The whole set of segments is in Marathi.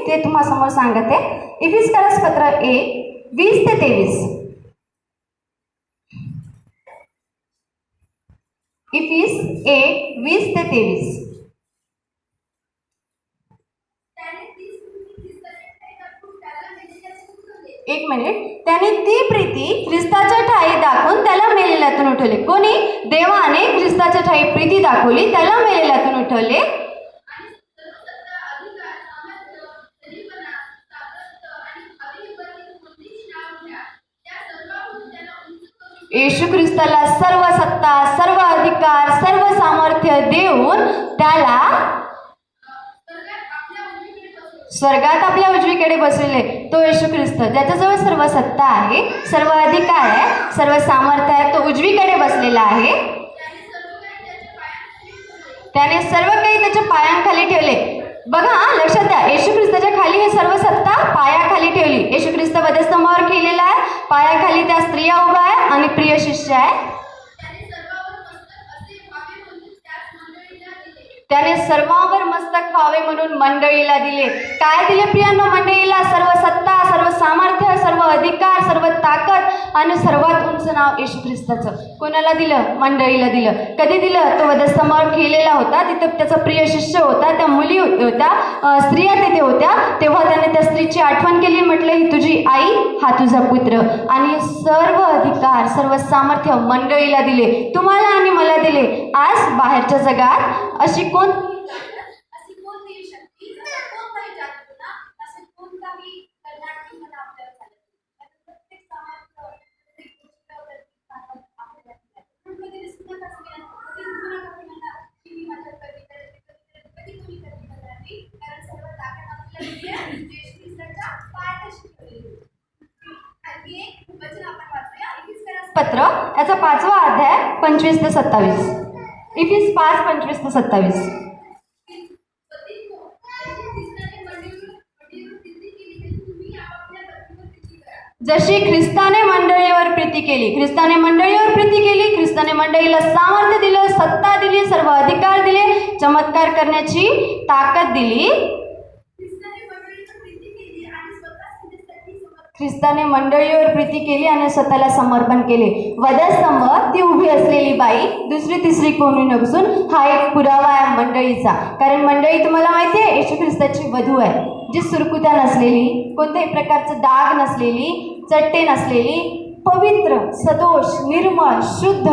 ते तुम्हासमोर सांगते. इफिसकरस पत्र 1:20-23. इफिस 1:20-23. एक मिनिट. त्याने ती प्रीती ख्रिस्ताच्या ठाई दाखवून त्याला मेलेल्यातून उठवले. कोणी? देवाने ख्रिस्ताच्या ठाई प्रीती दाखवली, त्याला मेलेल्यातून उठवले. येशू ख्रिस्ताला सर्व सत्ता, सर्व अधिकार, सर्व सामर्थ्य देऊन त्याला स्वर्गात आपल्या उजवीकडे बसविले. तो येशू ख्रिस्त ज्याच्याजवळ सर्व सत्ता आहे, सर्व अधिकार आहे, सर्व सामर्थ्य आहे, तो उजवीकडे बसलेला आहे. त्याने सर्व काही त्याच्या पायांखाली ठेवले. बघा, लक्षात द्या, येशू ख्रिस्ताच्या खाली हे सर्व सत्ता पायाखाली ठेवली. येशू ख्रिस्त वधस्तंभावर केलेला आहे, पायाखाली त्या स्त्रिया उभा आहे आणि प्रिय शिष्य आहे. त्याने सर्वांवर मस्तक व्हावे म्हणून मंडळीला दिले. काय दिले प्रियांनो? मंडळीला सर्व सत्ता, सर्व सामर्थ्य, सर्व अधिकार, सर्व ताकद आणि सर्वात उंच नाव येशू ख्रिस्ताचं. कोणाला दिलं? मंडळीला दिलं. कधी दिलं? तो वधस्तंभावर केलेला होता, तिथं त्याचा प्रिय शिष्य होता, त्या मुली होत्या, स्त्रिया तिथे होत्या. तेव्हा त्याने त्या स्त्रीची आठवण केली, म्हटलं ही तुझी आई, हा तुझा पुत्र. आणि सर्व अधिकार, सर्व सामर्थ्य मंडळीला दिले, तुम्हाला आणि मला दिले. आज बाहेरच्या जगात अशी पत्र याचा 5वा अध्याय 25-27. इफिस 5:25-27. जशी ख्रिस्ताने मंडळीवर प्रीती केली, ख्रिस्ताने मंडळीवर प्रीती केली, ख्रिस्ताने मंडळीला सामर्थ्य दिलं, सत्ता दिली, सर्व अधिकार दिले, चमत्कार करण्याची ताकद दिली. ख्रिस्ताने मंडळीवर प्रीती केली आणि स्वतःला समर्पण केले. वधस्तंभ, ती उभी असलेली बाई, दुसरी तिसरी कोणी नसून हा एक पुरावा आहे मंडळीचा. कारण मंडळी तुम्हाला माहिती आहे येशू ख्रिस्ताची वधू आहे, जी सुरकुत्या नसलेली, कोणत्याही प्रकारचं डाग नसलेली, चट्टे नसलेली, पवित्र, सदोष, निर्मळ, शुद्ध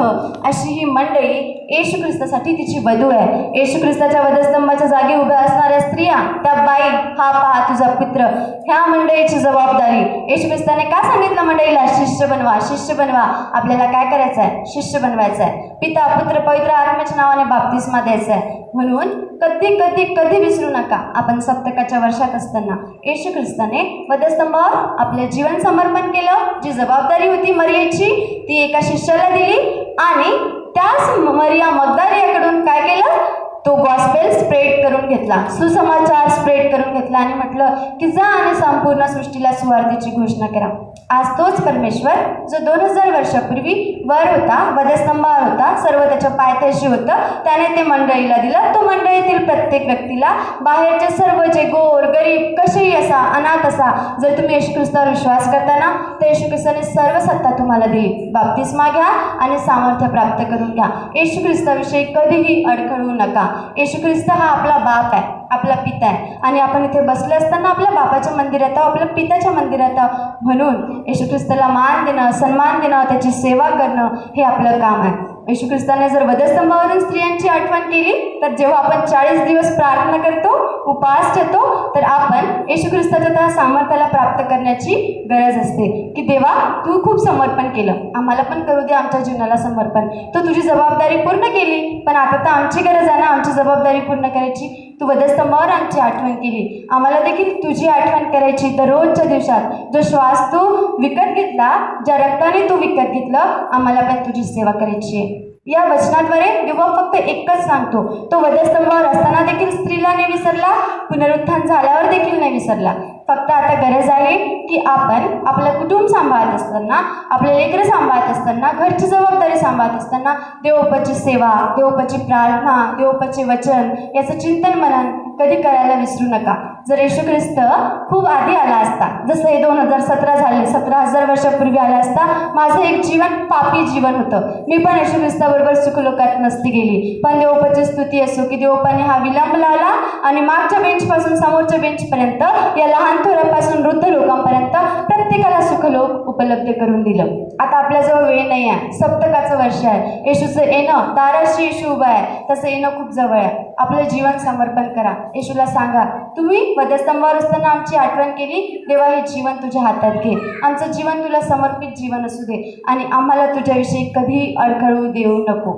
अशी ही मंडळी येशू ख्रिस्तासाठी तिची वधू आहे. येशू ख्रिस्ताच्या वधस्तंभाच्या जागी उभ्या असणाऱ्या स्त्रिया, त्या बाई, हा पहा तुझा पुत्र, ह्या मंडळीची जबाबदारी. येशू ख्रिस्ताने का सांगितलं मंडळीला? शिष्य बनवा, शिष्य बनवा. आपल्याला काय करायचं आहे? शिष्य बनवायचं आहे. पिता, पुत्र, पवित्र आत्म्याच्या नावाने बाप्तिस्मा द्यायचा आहे. म्हणून कधी विसरू नका, आपण सप्तकाच्या वर्षात असताना येशू ख्रिस्ताने वधस्तंभावर आपले जीवन समर्पण केलं. जी जबाबदारी होती मरियेची, ती एका शिष्याला दिली आणि त्याच मरिया मग्दलिनीकडून काय केलं? तो गॉस्पेल स्प्रेड करून घेतला, सुसमाचार स्प्रेड करून घेतला आणि म्हटलं की जा आणि संपूर्ण सृष्टीला सुवार्तेची घोषणा करा. आज तोच परमेश्वर जो 2000 वर्षापूर्वी वर होता, वधस्तंभावर होता, सर्व त्याच्या पायथ्याशी होतं, त्याने ते मंडळीला दिलं. तो मंडळीतील प्रत्येक व्यक्तीला, बाहेरचे सर्व जे गोर गरीब कसेही असा, अनाथ असा, जर तुम्ही येशू ख्रिस्तावर विश्वास करताना तर येशू ख्रिस्ताने सर्व सत्ता तुम्हाला दिली. बाप्तिस्मा घ्या आणि सामर्थ्य प्राप्त करून घ्या. येशू ख्रिस्ताविषयी कधीही अडखळू नका. येशू ख्रिस्त हा आपला बाप आहे, आपला पिता आहे आणि आपण इथे बसले असताना आपल्या बापाच्या मंदिरात आहोत, आपल्या पिताच्या मंदिरात आहोत. म्हणून येशू ख्रिस्ताला मान देणं, सन्मान देणं, त्याची सेवा करणं हे आपलं काम आहे. येशू ख्रिस्ताने जर वधस्तंभावरून स्त्रियांची आठवण केली तर जेव्हा आपण 40 दिवस प्रार्थना करतो, उपवास ठेवतो, तर आपण येशू ख्रिस्ताच्या त्या सामर्थ्याला प्राप्त करण्याची गरज असते की देवा तू खूप समर्पण केलं, आम्हाला पण करू दे आमच्या जीवनाला समर्पण. तू तुझी जबाबदारी पूर्ण केली, पण आता तर आमची गरज आहे ना आमची जबाबदारी पूर्ण करायची. तू वधस्तंभावर आमची आठवण केली, आम्हाला देखील तुझी आठवण करायची. तर रोजच्या दिवसात जो श्वास तू विकत घेतला, ज्या रक्ताने तू विकत घेतलं, आम्हाला पण तुझी सेवा करायची आहे. या वचनाद्वारे देवा फक्त एकच सांगतो, तो वधस्तंभावर असताना देखील स्त्रीला नाही विसरला, पुनरुत्थान झाल्यावर देखील नाही विसरला. फक्त आता गरज आहे की आपण आपलं कुटुंब सांभाळत असताना, आपले लेकरं सांभाळत असताना, घरची जबाबदारी सांभाळत असताना देवोपाची सेवा, देवोपाची प्रार्थना, देवोपाचे वचन याचं चिंतन मनन कधी करायला विसरू नका. जर येशू ख्रिस्त खूप आधी आला असता, जसं हे 2017 झाले, 17,000 वर्षापूर्वी आला असता, माझं एक जीवन पापी जीवन होतं. मी पण येशू ख्रिस्ताबरोबर सुखलोकात नसती गेली. पण देवोपाची स्तुती असो की देवोपाने हा विलंब लावला आणि मागच्या बेंचपासून समोरच्या बेंचपर्यंत, या लहान थोरापासून वृद्ध लोकांपर्यंत प्रत्येकाला सुखलोक उपलब्ध करून दिलं. आता आपल्याजवळ वेळ नाही आहे, सप्तकाचं वर्ष आहे. येशूचं येणं, दाराशी येशू उभा आहे, तसं येणं खूप जवळ आहे. आपलं जीवन समर्पण करा. येशूला सांगा, तुम्ही वधस्तंभावर असताना आमची आठवण केली, देवा हे जीवन तुझ्या हातात घे. आमचं जीवन तुला समर्पित जीवन असू दे आणि आम्हाला तुझ्याविषयी कधी अडखळू देऊ नको.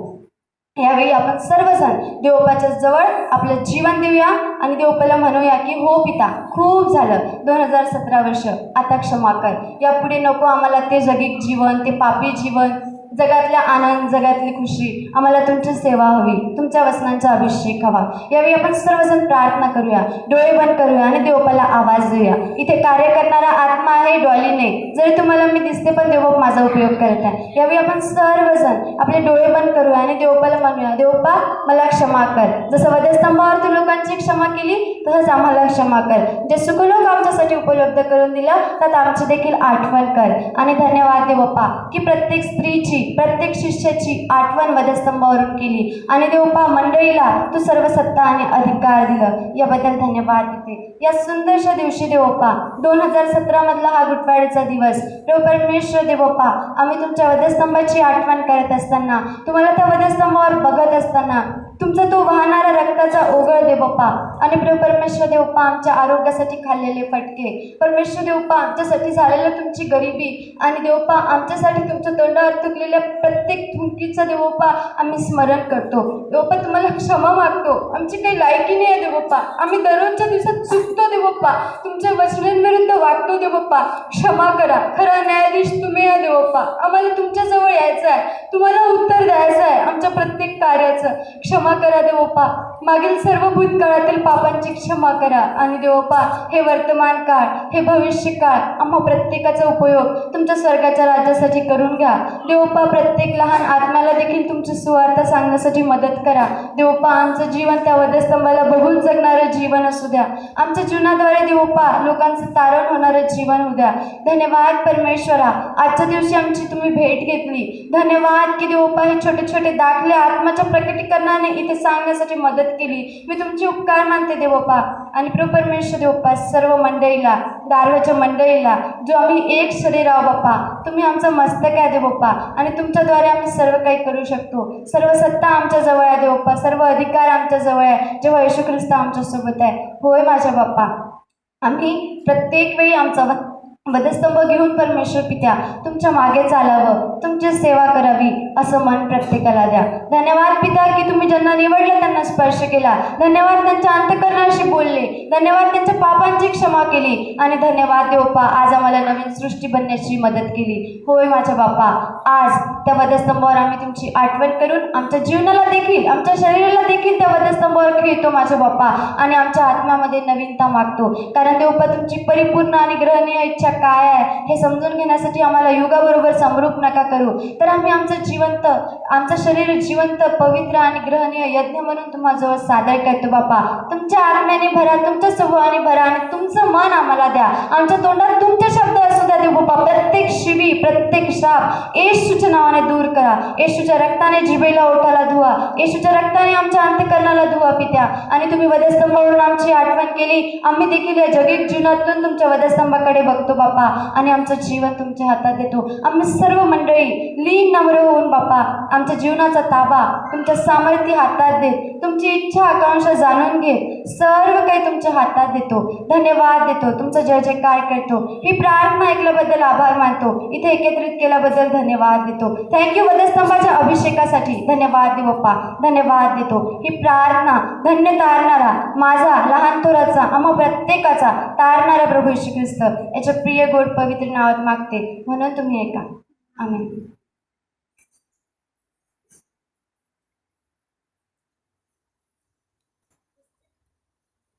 यावेळी आपण सर्वजण देवोपाच्या जवळ आपलं जीवन देऊया आणि देवोपाला म्हणूया की हो पिता, खूप झालं, 2017 वर्ष, आता क्षमा कर. यापुढे नको आम्हाला ते जगिक जीवन, ते पापी जीवन, जगातला आनंद, जगातली खुशी. आम्हाला तुमची सेवा हवी, तुमच्या वचनांचा अभिषेक हवा. यावेळी आपण सर्वजण प्रार्थना करूया, डोळे बंद करूया आणि देवोपाला आवाज देऊया. इथे कार्य करणारा आत्मा आहे, डॉली नाही. जरी तुम्हाला मी दिसते पण देवोप माझा उपयोग करत आहे. यावेळी आपण सर्वजण आपले डोळे बंद करूया आणि देवोपाला म्हणूया, देवोपा मला क्षमा कर. जसं वधस्तंभावर तू लोकांची क्षमा केली, तसंच आम्हाला क्षमा कर. जे सुखलोक आमच्यासाठी उपलब्ध करून दिलं, त्यात आमची देखील आठवण कर. आणि धन्यवाद देवोपा की प्रत्येक स्त्रीची, प्रत्येक शिष्याची आठवण वधस्तंभावरून केली आणि देवोपा मंडळीला तू सर्व सत्ता आणि अधिकार दिलं. याबद्दल धन्यवाद देते. या सुंदरशा दिवशी देवोपा, 2017 मधला हा गुटवाडीचा दिवस, देव परमेश्वर देवोपा, आम्ही तुमच्या वधस्तंभाची आठवण करत असताना, तुम्हाला त्या वधस्तंभावर बघत असताना, तुमचा तो वाहणारा रक्ताचा ओघळ देवोपा आणि प्रभू परमेश्वर देवोपा, आमच्या आरोग्यासाठी खाल्लेले फटके, परमेश्वर देवोपा आमच्यासाठी झालेलं तुमची गरिबी आणि देवोपा आमच्यासाठी तुमच्या तोंडावर तुकलेल्या प्रत्येक थुंकीचं देवोपा आम्ही स्मरण करतो. देवोपा तुम्हाला क्षमा मागतो, आमची काही लायकी नाही आहे देवोपा, आम्ही दररोजच्या दिवसात चुकतो देवोपा, तुमच्या वचनांविरुद्ध वागतो देवोपा, क्षमा करा. खरा न्यायाधीश तुम्ही आहे देवोपा, आम्हाला तुमच्याजवळ यायचं आहे, तुम्हाला उत्तर द्यायचं आहे आमच्या प्रत्येक कार्याचं. क्षमा करा देवोपा, मागील सर्व भूतकाळातील पापांची क्षमा करा आणि देवोपा हे वर्तमान काळ, हे भविष्य काळ, आम्हा प्रत्येकाचा उपयोग तुमच्या स्वर्गाच्या राज्यासाठी करून घ्या. देवोपा प्रत्येक लहान आत्म्याला देखील तुमची सुवार्ता सांगण्यासाठी मदत करा. देवोपा आमचं जीवन त्या वधस्तंभाला बघून जगणारं जीवन असू द्या. आमच्या जीवनाद्वारे देवोपा लोकांचं तारण होणारं जीवन होऊ द्या. धन्यवाद परमेश्वरा, आजच्या दिवशी आमची तुम्ही भेट घेतली. धन्यवाद की देवोपा हे छोटे छोटे दाखले आत्माच्या प्रकटीकरणाने इथे सांगण्यासाठी मदत केली. मी तुमचे उपकार मानते देवोपा आणि प्रभू परमेश्वर देवोपा, सर्व मंडळीला, दारव्याच्या मंडळीला, जो आम्ही एक शरीर आहो बाप्पा, तुम्ही आमचं मस्तक आहे देवोपा आणि तुमच्याद्वारे आम्ही सर्व काही करू शकतो. सर्व सत्ता आमच्या जवळ आहे देवोपा, सर्व अधिकार आमच्या जवळ आहे जेव्हा येशू ख्रिस्त आमच्यासोबत आहे. होय माझ्या बाप्पा, आम्ही प्रत्येक वेळी आमचा वधस्तंभ घेऊन परमेश्वर पित्या तुमच्या मागे चालावं, तुमची सेवा करावी असं मन प्रत्येकाला द्या. धन्यवाद पिता की तुम्ही ज्यांना निवडलं त्यांना स्पर्श केला. धन्यवाद त्यांच्या अंतःकरणाशी बोलले. धन्यवाद त्यांच्या पापांची क्षमा केली आणि धन्यवाद देवोपा आज आम्हाला नवीन सृष्टी बनण्याची मदत केली. होय माझ्या बाप्पा, आज त्या वधस्तंभावर आम्ही तुमची आठवण करून आमच्या जीवनाला देखील, आमच्या शरीराला देखील त्या वधस्तंभावर खेळतो माझ्या बाप्पा आणि आमच्या आत्म्यामध्ये नवीनता मागतो. कारण देवोपा तुमची परिपूर्ण आणि ग्रहणीय इच्छा काय आहे हे समजून घेण्यासाठी आम्हाला युगाबरोबर समरूप नका करू, तर आम्ही आमचं जिवंत, आमचं शरीर जिवंत, पवित्र आणि ग्रहणीय यज्ञ म्हणून तुम्हाजवळ सादर करतो बापा. तुमच्या आत्म्याने भरा, तुमच्या स्वभावाने भरा आणि तुमचं मन आम्हाला द्या. आमच्या तोंडात तुमचे शब्द असू द्या देव बापा. प्रत्येक शिवी, प्रत्येक श्राप येशूच्या नावाने दूर करा. येशूच्या रक्ताने जिभेला ओठाला धुवा. येशूच्या रक्ताने आमच्या अंतःकरणाला धुवा पित्या. आणि तुम्ही वधस्तंभावरून आमची आठवण केली, आम्ही देखील या जगिक जीवनातून तुमच्या वधस्तंभाकडे बघतो बापा आणि आमचं जीवन तुमच्या हातात देतो. आम्ही सर्व मंडळी लीन नम्र होऊन बापा आमच्या जीवनाचा ताबा तुमच्या सामर्थ्य हातात देत, तुमची इच्छा आकांक्षा जाणून घेत सर्व काही तुमच्या हातात देतो. धन्यवाद देतो, तुमचं जय जयकार करतो. ही प्रार्थना ऐकल्याबद्दल आभार मानतो. इथे एकत्रित केल्याबद्दल धन्यवाद देतो. थँक्यू वधस्तंभाच्या अभिषेकासाठी. धन्यवाद दे बाप्पा, धन्यवाद देतो. ही प्रार्थना धन्य तारणारा, माझा लहान थोराचा, आम्हा प्रत्येकाचा तारणारा प्रभू येशू ख्रिस्त याच्या प्रिय गोड पवित्र नावात मागते, म्हणून तुम्ही ऐका. आमेन.